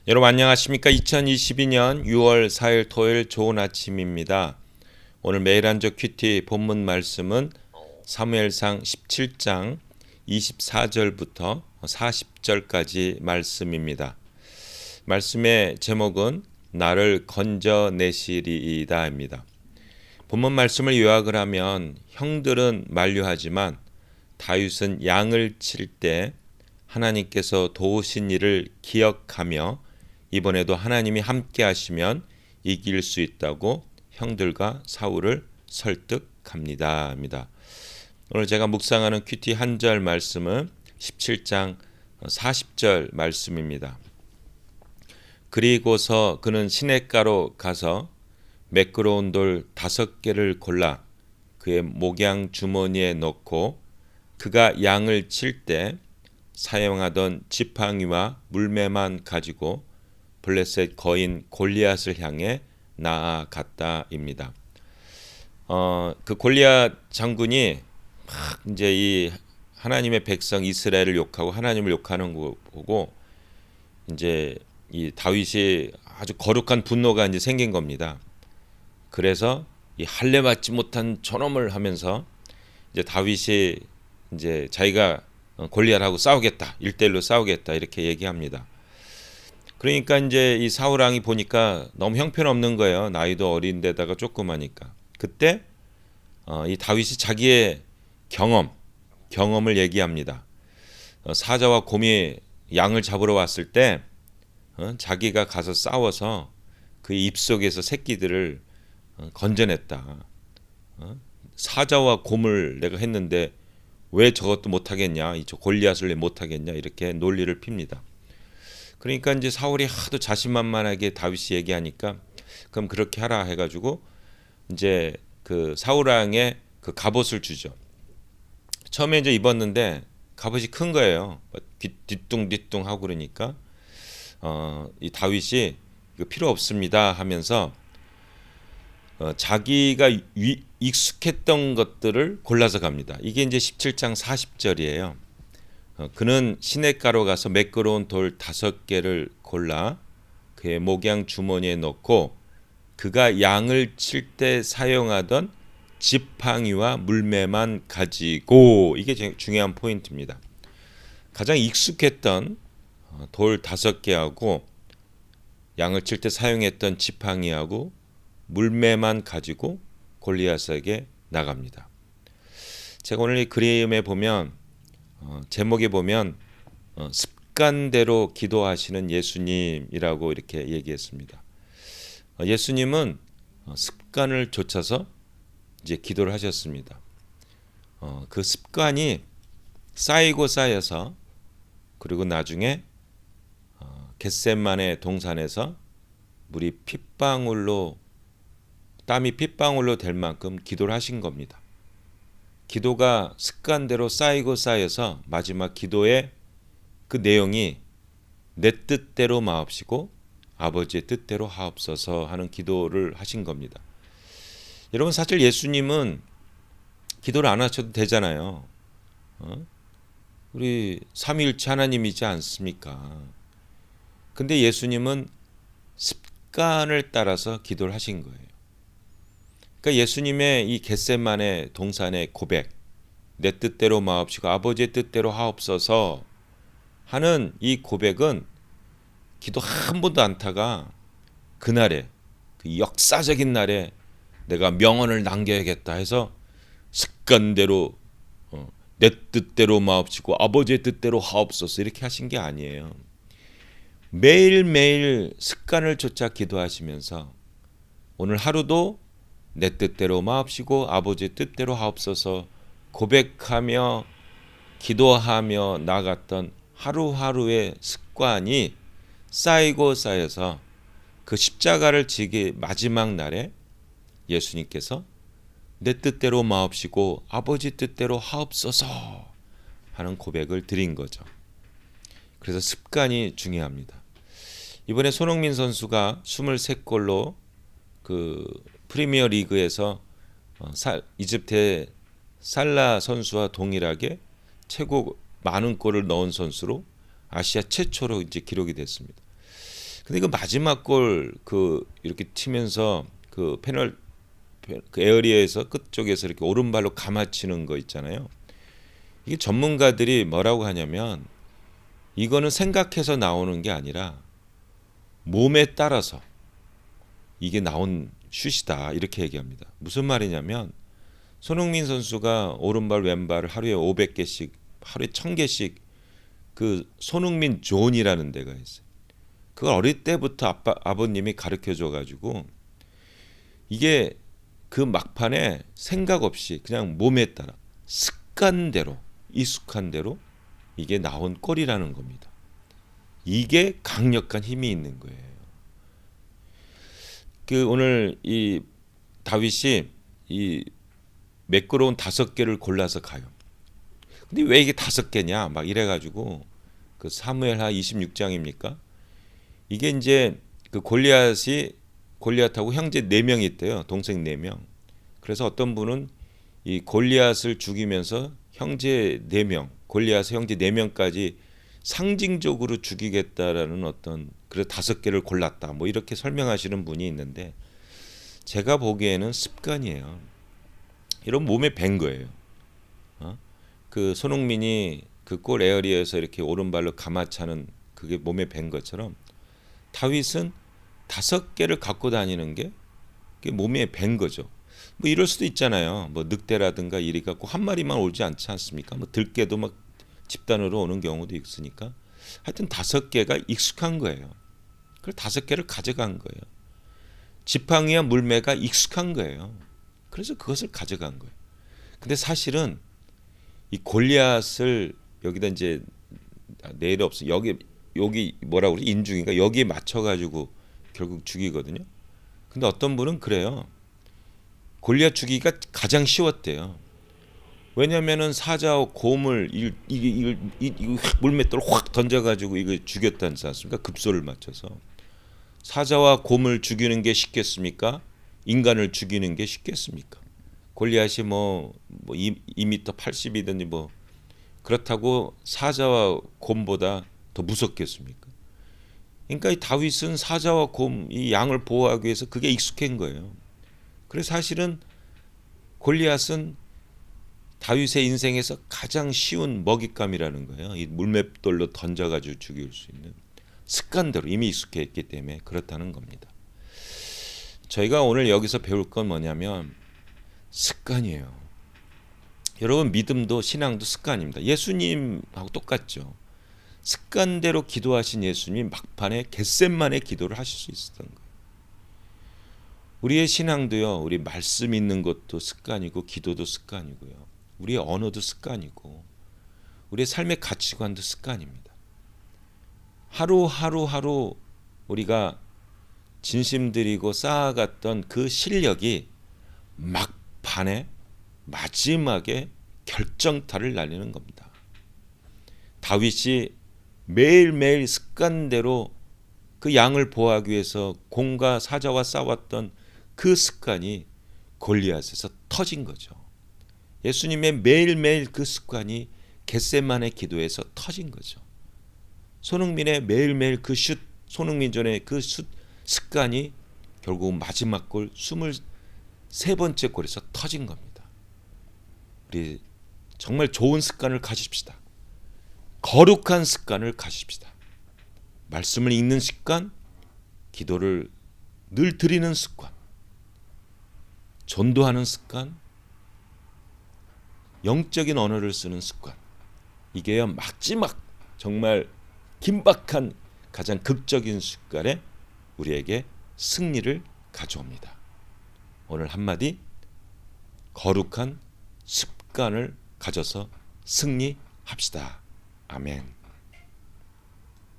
여러분 안녕하십니까? 2022년 6월 4일 토요일 좋은 아침입니다. 오늘 매일 한적 큐티 본문 말씀은 사무엘상 17장 24절부터 40절까지 말씀입니다. 말씀의 제목은 나를 건져내시리이다입니다. 본문 말씀을 요약을 하면 형들은 만류하지만 다윗은 양을 칠 때 하나님께서 도우신 일을 기억하며 이번에도 하나님이 함께 하시면 이길 수 있다고 형들과 사울을 설득합니다. 오늘 제가 묵상하는 큐티 한 절 말씀은 17장 40절 말씀입니다. 그리고서 그는 시냇가로 가서 매끄러운 돌 5개를 골라 그의 목양 주머니에 넣고 그가 양을 칠 때 사용하던 지팡이와 물매만 가지고 블레셋 거인 골리앗을 향해 나아갔다입니다. 그 골리앗 장군이 막 이제 이 하나님의 백성 이스라엘을 욕하고 하나님을 욕하는 거 보고 이제 이 다윗이 아주 거룩한 분노가 이제 생긴 겁니다. 그래서 이 할례 받지 못한 저놈을 하면서 이제 다윗이 이제 자기가 골리앗하고 싸우겠다, 1대1로 싸우겠다 이렇게 얘기합니다. 그러니까 이제 이 사울 왕이 보니까 너무 형편없는 거예요. 나이도 어린데다가 조그마니까. 그때 이 다윗이 자기의 경험을 얘기합니다. 사자와 곰이 양을 잡으러 왔을 때 자기가 가서 싸워서 그 입속에서 새끼들을 건져냈다. 사자와 곰을 내가 했는데 왜 저것도 못하겠냐, 저 골리앗을 왜 못하겠냐 이렇게 논리를 핍니다. 그러니까 이제 사울이 하도 자신만만하게 다윗이 얘기하니까 그럼 그렇게 하라 해가지고 이제 그 사울 왕의 그 갑옷을 주죠. 처음에 이제 입었는데 갑옷이 큰 거예요. 뒤뚱뒤뚱 하고 그러니까 이 다윗이 이거 필요 없습니다 하면서 자기가 익숙했던 것들을 골라서 갑니다. 이게 이제 17장 40절이에요. 그는 시냇가로 가서 매끄러운 돌 5개를 골라 그의 목양 주머니에 넣고 그가 양을 칠 때 사용하던 지팡이와 물매만 가지고, 이게 중요한 포인트입니다. 가장 익숙했던 돌 5개하고 양을 칠 때 사용했던 지팡이하고 물매만 가지고 골리앗에게 나갑니다. 제가 오늘 이 그림에 보면 제목에 보면 습관대로 기도하시는 예수님이라고 이렇게 얘기했습니다. 예수님은 습관을 좇아서 이제 기도를 하셨습니다. 그 습관이 쌓이고 쌓여서 그리고 나중에 겟세마네 동산에서 땀이 핏방울로 될 만큼 기도를 하신 겁니다. 기도가 습관대로 쌓이고 쌓여서 마지막 기도의 그 내용이 내 뜻대로 마옵시고 아버지의 뜻대로 하옵소서 하는 기도를 하신 겁니다. 여러분, 사실 예수님은 기도를 안 하셔도 되잖아요. 우리 삼위일체 하나님이지 않습니까? 근데 예수님은 습관을 따라서 기도를 하신 거예요. 그러니까 예수님의 이 겟세마네 동산의 고백, 내 뜻대로 마옵시고 아버지의 뜻대로 하옵소서 하는 이 고백은 기도 한 번도 안 타가 그날에, 그 역사적인 날에 내가 명언을 남겨야겠다 해서 습관대로 내 뜻대로 마옵시고 아버지의 뜻대로 하옵소서 이렇게 하신 게 아니에요. 매일매일 습관을 좇아 기도하시면서 오늘 하루도 내 뜻대로 마옵시고 아버지의 뜻대로 하옵소서 고백하며 기도하며 나갔던 하루하루의 습관이 쌓이고 쌓여서 그 십자가를 지기 마지막 날에 예수님께서 내 뜻대로 마옵시고 아버지 뜻대로 하옵소서 하는 고백을 드린 거죠. 그래서 습관이 중요합니다. 이번에 손흥민 선수가 23골로 그 프리미어 리그에서 이집트의 살라 선수와 동일하게 최고 많은 골을 넣은 선수로 아시아 최초로 이제 기록이 됐습니다. 근데 그 마지막 골 이렇게 튀면서 그 에어리어에서 끝쪽에서 이렇게 오른발로 감아치는 거 있잖아요. 이게 전문가들이 뭐라고 하냐면 이거는 생각해서 나오는 게 아니라 몸에 따라서 이게 나온 슛이다 이렇게 얘기합니다. 무슨 말이냐면 손흥민 선수가 오른발 왼발을 하루에 500개씩 하루에 1000개씩 그 손흥민 존이라는 데가 있어요. 그걸 어릴 때부터 아버님이 가르쳐 줘 가지고 이게 그 막판에 생각 없이 그냥 몸에 따라 습관대로 익숙한 대로 이게 나온 골이라는 겁니다. 이게 강력한 힘이 있는 거예요. 그 오늘 이 다윗이 이 매끄러운 5개를 골라서 가요. 근데 왜 이게 5개냐 막 이래가지고 그 사무엘하 26장입니까? 이게 이제 그 골리앗하고 형제 4명이 있대요. 동생 4명. 그래서 어떤 분은 이 골리앗을 죽이면서 형제 4명, 골리앗의 형제 4명까지 상징적으로 죽이겠다라는 어떤 그래서 5개를 골랐다. 뭐 이렇게 설명하시는 분이 있는데 제가 보기에는 습관이에요. 이런 몸에 밴 거예요. 그 손흥민이 그 골 에어리어에서 이렇게 오른발로 감아차는 그게 몸에 밴 것처럼 다윗은 5개를 갖고 다니는 게 그게 몸에 밴 거죠. 뭐 이럴 수도 있잖아요. 뭐 늑대라든가 이리 갖고 한 마리만 오지 않지 않습니까? 뭐 들깨도 막 집단으로 오는 경우도 있으니까 하여튼 5개가 익숙한 거예요. 그래서 5개를 가져간 거예요. 지팡이와 물매가 익숙한 거예요. 그래서 그것을 가져간 거예요. 근데 사실은 이 골리앗을 여기다 이제 내일 없어 여기 뭐라고 그러지? 인중인가 여기에 맞춰 가지고 결국 죽이거든요. 근데 어떤 분은 그래요. 골리앗 죽이기가 가장 쉬웠대요. 왜냐면은 사자와 곰을 이 물맷돌을 확 던져가지고 이거 죽였다지 않습니까? 급소를 맞춰서 사자와 곰을 죽이는 게 쉽겠습니까? 인간을 죽이는 게 쉽겠습니까? 골리앗이 뭐 2m 80이든지 뭐 그렇다고 사자와 곰보다 더 무섭겠습니까? 그러니까 이 다윗은 사자와 곰 이 양을 보호하기 위해서 그게 익숙한 거예요. 그래서 사실은 골리앗은 다윗의 인생에서 가장 쉬운 먹잇감이라는 거예요. 이 물맷돌로 던져가지고 죽일 수 있는 습관대로 이미 익숙했기 때문에 그렇다는 겁니다. 저희가 오늘 여기서 배울 건 뭐냐면 습관이에요. 여러분 믿음도 신앙도 습관입니다. 예수님하고 똑같죠. 습관대로 기도하신 예수님이 막판에 겟셋만의 기도를 하실 수 있었던 거예요. 우리의 신앙도요. 우리 말씀 있는 것도 습관이고 기도도 습관이고요. 우리의 언어도 습관이고 우리의 삶의 가치관도 습관입니다. 하루 우리가 진심 들이고 쌓아갔던 그 실력이 막판에 마지막에 결정타를 날리는 겁니다. 다윗이 매일매일 습관대로 그 양을 보호하기 위해서 곰과 사자와 싸웠던 그 습관이 골리앗에서 터진 거죠. 예수님의 매일매일 그 습관이 겟세마네 기도에서 터진 거죠. 손흥민의 매일매일 그 슛, 손흥민전의 그 슛 습관이 결국 마지막 골 23번째 골에서 터진 겁니다. 우리 정말 좋은 습관을 가집시다. 거룩한 습관을 가집시다. 말씀을 읽는 습관, 기도를 늘 드리는 습관, 전도하는 습관, 영적인 언어를 쓰는 습관. 이게요 마지막 정말 긴박한 가장 극적인 습관에 우리에게 승리를 가져옵니다. 오늘 한마디 거룩한 습관을 가져서 승리합시다. 아멘.